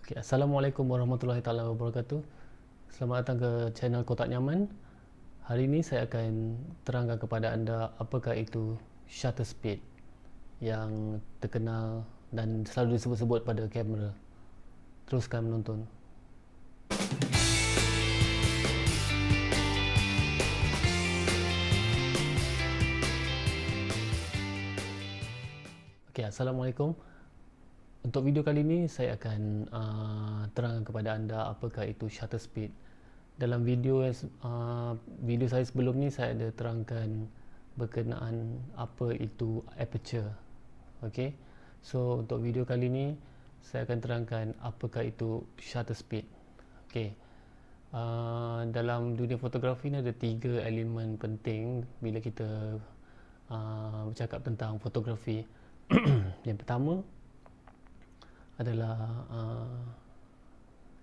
Okay, Assalamualaikum warahmatullahi taala wabarakatuh. Selamat datang ke channel Kotak Nyaman. Hari ini saya akan terangkan kepada anda apakah itu shutter speed yang terkenal dan selalu disebut-sebut pada kamera. Teruskan menonton. Okay, Assalamualaikum. Untuk video kali ini saya akan terangkan kepada anda apakah itu shutter speed. Dalam video video saya sebelum ni saya ada terangkan berkenaan apa itu aperture. Okey. So untuk video kali ni saya akan terangkan apakah itu shutter speed. Okey. Dalam dunia fotografi ni ada 3 elemen penting bila kita bercakap tentang fotografi. Yang pertama adalah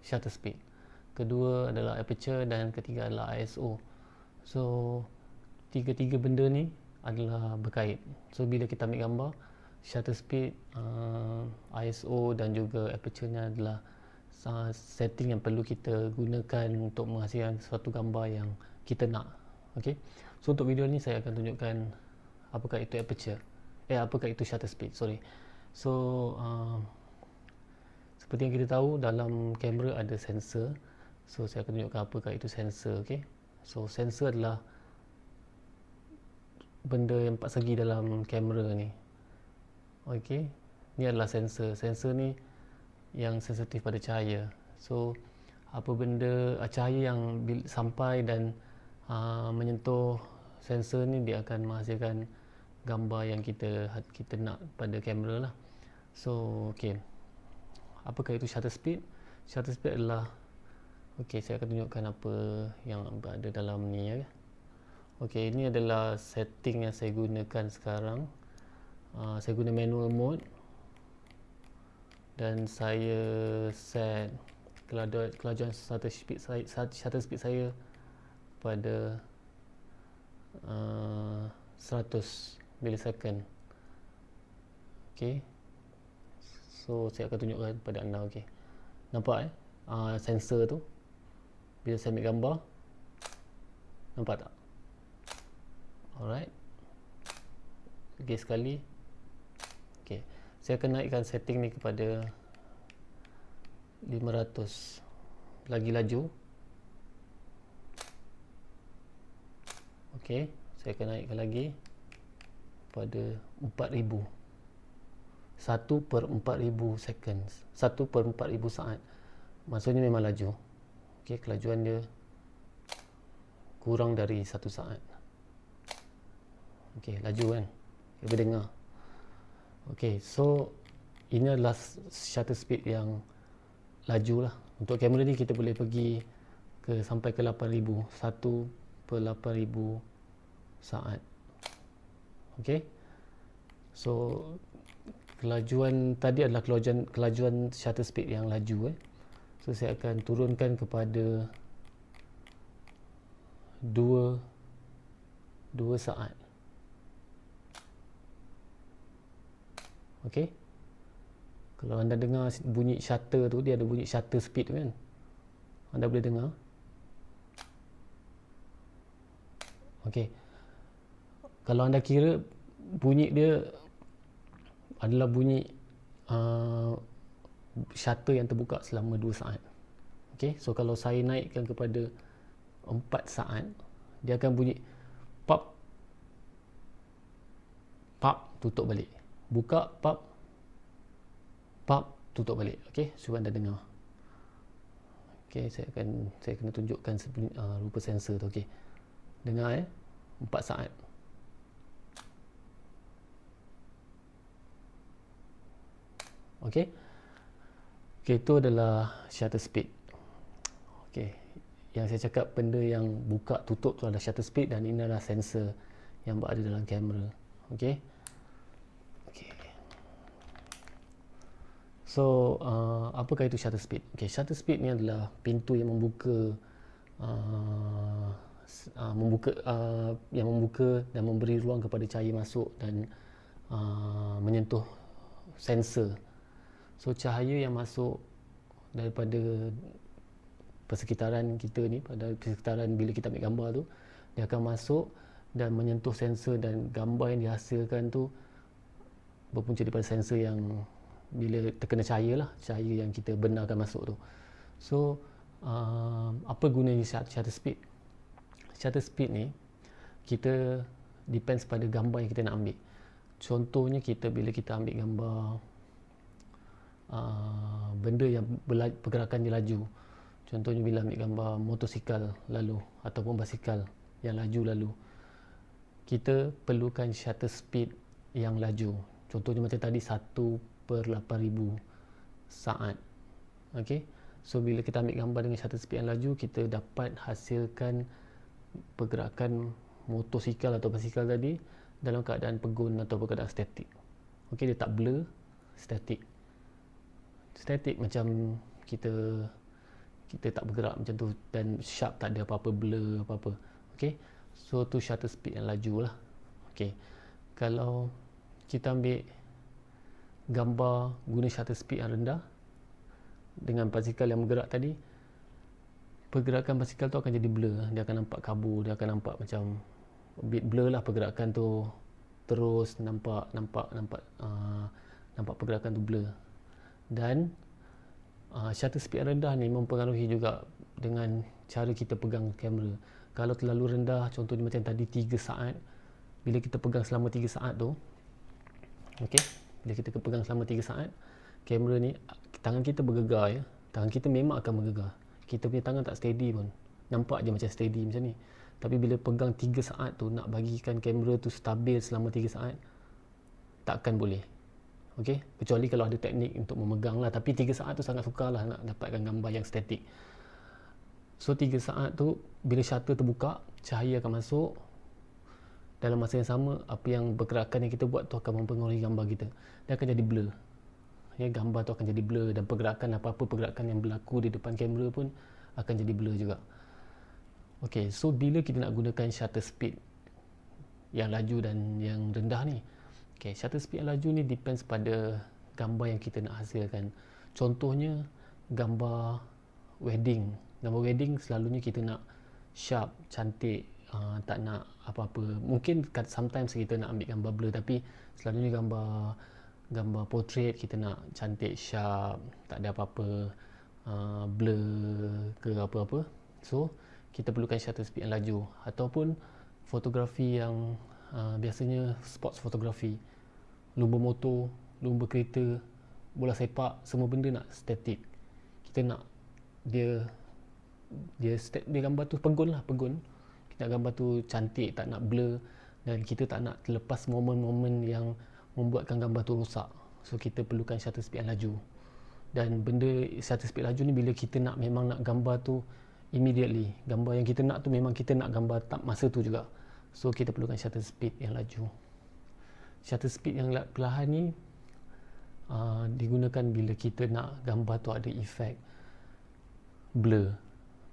shutter speed, kedua adalah aperture dan ketiga adalah ISO. So tiga-tiga benda ni adalah berkait. So bila kita ambil gambar, shutter speed, ISO dan juga aperture-nya adalah setting yang perlu kita gunakan untuk menghasilkan suatu gambar yang kita nak. Okey. So untuk video ni saya akan tunjukkan apakah itu aperture. Apakah itu shutter speed. So seperti yang kita tahu, dalam kamera ada sensor. So saya akan tunjukkan apakah itu sensor. Okay? So sensor adalah benda yang empat segi dalam kamera ni. Okay? Ni adalah sensor. Sensor ni yang sensitif pada cahaya. So apa benda cahaya yang sampai dan menyentuh sensor ni, dia akan menghasilkan gambar yang kita nak pada kamera lah. So okay, apakah itu shutter speed? Shutter speed adalah, okey, saya akan tunjukkan apa yang ada dalam ni ya. Okey, ini adalah setting yang saya gunakan sekarang. Saya guna manual mode dan saya set kelajuan shutter speed saya pada 100 millisecond. Okey. So saya akan tunjukkan kepada anda. Okey. Nampak sensor tu bila saya ambil gambar. Nampak tak? Alright. Okey sekali. Okey. Saya akan naikkan setting ni kepada 500. Lagi laju. Okey, saya akan naikkan lagi pada 4000. 1/4000 seconds, 1/4000 saat. Maksudnya memang laju. Okey, kelajuan dia kurang dari 1 saat. Okey, laju kan? Kita dengar. Okey, so ini adalah shutter speed yang laju lah. Untuk kamera ni kita boleh pergi sampai ke 8000, 1/8000 saat. Okey. So kelajuan tadi adalah kelajuan shutter speed yang laju. So saya akan turunkan kepada 2 saat. Okey. Kalau anda dengar bunyi shutter tu, dia ada bunyi shutter speed tu kan. Anda boleh dengar. Okey. Kalau anda kira bunyi dia adalah bunyi shutter yang terbuka selama 2 saat. Okey, so kalau saya naikkan kepada 4 saat, dia akan bunyi pop, pop, tutup balik, buka, pop, pop, tutup balik. Okey, cuba anda dengar. Okey, saya kena tunjukkan rupa sensor tu. Okey, dengar 4 saat. Okey. Okey, itu adalah shutter speed. Okey. Yang saya cakap benda yang buka tutup tu adalah shutter speed dan ini adalah sensor yang berada dalam kamera. Okey. Okey. So, apakah itu shutter speed? Okey, shutter speed ni adalah pintu yang membuka dan memberi ruang kepada cahaya masuk dan menyentuh sensor. So cahaya yang masuk daripada persekitaran kita ni, pada persekitaran bila kita ambil gambar tu, dia akan masuk dan menyentuh sensor, dan gambar yang dihasilkan tu berpunca daripada sensor yang bila terkena cahaya lah, cahaya yang kita benarkan masuk tu. So apa gunanya shutter speed? Shutter speed ni kita depends pada gambar yang kita nak ambil. Contohnya bila kita ambil gambar benda yang pergerakan dia laju, contohnya bila ambil gambar motosikal lalu ataupun basikal yang laju lalu, kita perlukan shutter speed yang laju. Contohnya macam tadi 1/8000 saat. Okay, so bila kita ambil gambar dengan shutter speed yang laju, kita dapat hasilkan pergerakan motosikal atau basikal tadi dalam keadaan pegun atau keadaan statik. Okay, dia tak blur, statik. Statik macam kita tak bergerak macam tu, dan sharp, tak ada apa-apa blur apa-apa. Okay, so tu shutter speed yang laju lah. Okay, kalau kita ambil gambar guna shutter speed yang rendah dengan basikal yang bergerak tadi, pergerakan basikal tu akan jadi blur. Dia akan nampak kabur, dia akan nampak macam a bit blur lah pergerakan tu, terus nampak pergerakan tu blur. Dan shutter speed yang rendah ni mempengaruhi juga dengan cara kita pegang kamera. Kalau terlalu rendah, contohnya macam tadi 3 saat, bila kita pegang selama 3 saat tu, okay, bila kita pegang selama 3 saat, kamera ni, tangan kita bergegar ya. Tangan kita memang akan bergegar. Kita punya tangan tak steady pun. Nampak je macam steady macam ni. Tapi bila pegang 3 saat tu, nak bagikan kamera tu stabil selama 3 saat, takkan boleh. Okay? Kecuali kalau ada teknik untuk memegang lah. Tapi 3 saat tu sangat sukar lah nak dapatkan gambar yang statik. So 3 saat tu, bila shutter terbuka, cahaya akan masuk. Dalam masa yang sama, apa yang pergerakan yang kita buat tu akan mempengaruhi gambar kita. Dia akan jadi blur. Ya, gambar tu akan jadi blur, dan pergerakan, apa-apa pergerakan yang berlaku di depan kamera pun akan jadi blur juga. Okay, so bila kita nak gunakan shutter speed yang laju dan yang rendah ni, okay, shutter speed yang laju ni depends pada gambar yang kita nak hasilkan. Contohnya gambar wedding. Gambar wedding selalunya kita nak sharp, cantik, tak nak apa-apa. Mungkin sometimes kita nak ambil gambar blur, tapi selalunya gambar portrait kita nak cantik, sharp, tak ada apa-apa blur ke apa-apa. So kita perlukan shutter speed yang laju. Ataupun fotografi yang biasanya sports fotografi, lumba motor, lumba kereta, bola sepak, semua benda nak statik. Kita nak dia gambar tu pegun. Kita nak gambar tu cantik, tak nak blur, dan kita tak nak terlepas momen-momen yang membuatkan gambar tu rosak. So kita perlukan shutter speed yang laju. Dan benda shutter speed laju ni, bila kita memang nak gambar tu immediately, gambar yang kita nak tu memang kita nak gambar tak masa tu juga, so kita perlukan shutter speed yang laju. Shutter speed yang perlahan ni digunakan bila kita nak gambar tu ada efek blur,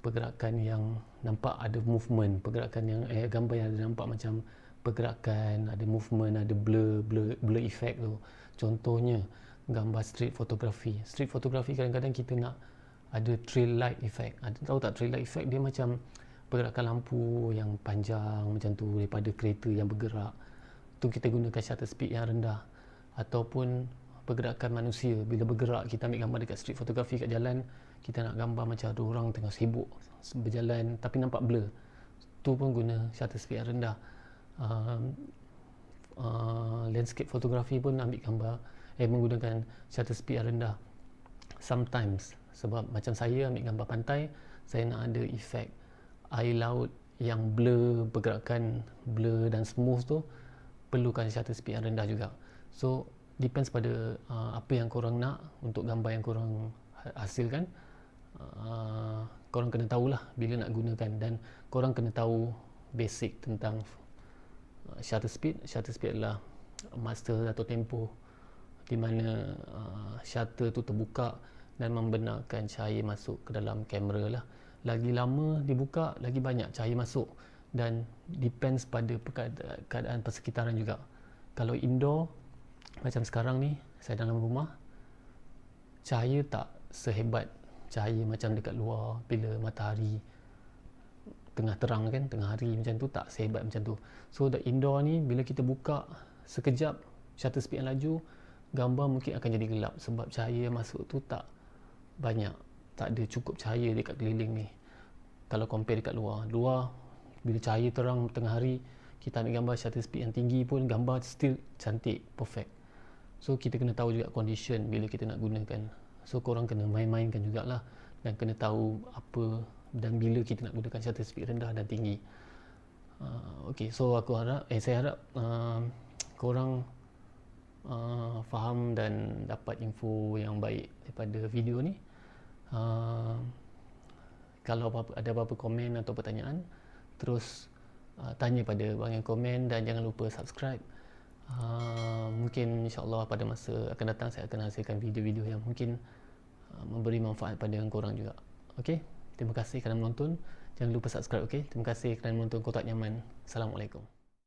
pergerakan yang nampak ada movement, pergerakan yang gambar yang ada nampak macam pergerakan, ada movement, ada blur effect tu. Contohnya gambar street photography. Street photography kadang-kadang kita nak ada trail light effect. Tahu tak trail light effect? Dia macam pergerakan lampu yang panjang macam tu daripada kereta yang bergerak. Tu kita gunakan shutter speed yang rendah. Ataupun pergerakan manusia bila bergerak, kita ambil gambar dekat street photography kat jalan, kita nak gambar macam ada orang tengah sibuk berjalan tapi nampak blur. Tu pun guna shutter speed yang rendah. Landscape photography pun ambil gambar menggunakan shutter speed yang rendah. Sometimes, sebab macam saya ambil gambar pantai, saya nak ada efek air laut yang blur, pergerakan blur dan smooth tu, perlukan shutter speed yang rendah juga. So depends pada apa yang korang nak untuk gambar yang korang hasilkan. Korang kena tahulah bila nak gunakan, dan korang kena tahu basic tentang shutter speed. Shutter speed adalah master atau tempoh di mana shutter tu terbuka dan membenarkan cahaya masuk ke dalam kamera lah. Lagi lama dibuka, lagi banyak cahaya masuk, dan depends pada keadaan persekitaran juga. Kalau indoor macam sekarang ni, saya dalam rumah, cahaya tak sehebat cahaya macam dekat luar bila matahari tengah terang kan, tengah hari macam tu, tak sehebat macam tu. So the indoor ni bila kita buka sekejap shutter speed yang laju, gambar mungkin akan jadi gelap sebab cahaya masuk tu tak banyak, tak ada cukup cahaya dekat keliling ni. Kalau compare dekat luar bila cahaya terang tengah hari, kita ambil gambar shutter speed yang tinggi pun gambar still cantik, perfect. So kita kena tahu juga condition bila kita nak gunakan. So korang kena main-mainkan jugalah dan kena tahu apa dan bila kita nak gunakan shutter speed rendah dan tinggi. Okay, so saya harap korang faham dan dapat info yang baik daripada video ni. Kalau ada apa-apa komen atau pertanyaan, terus tanya pada bahagian komen dan jangan lupa subscribe. Mungkin insyaAllah pada masa akan datang saya akan hasilkan video-video yang mungkin memberi manfaat pada korang juga. Okay, terima kasih kerana menonton. Jangan lupa subscribe. Okay, terima kasih kerana menonton Kotak Nyaman. Assalamualaikum.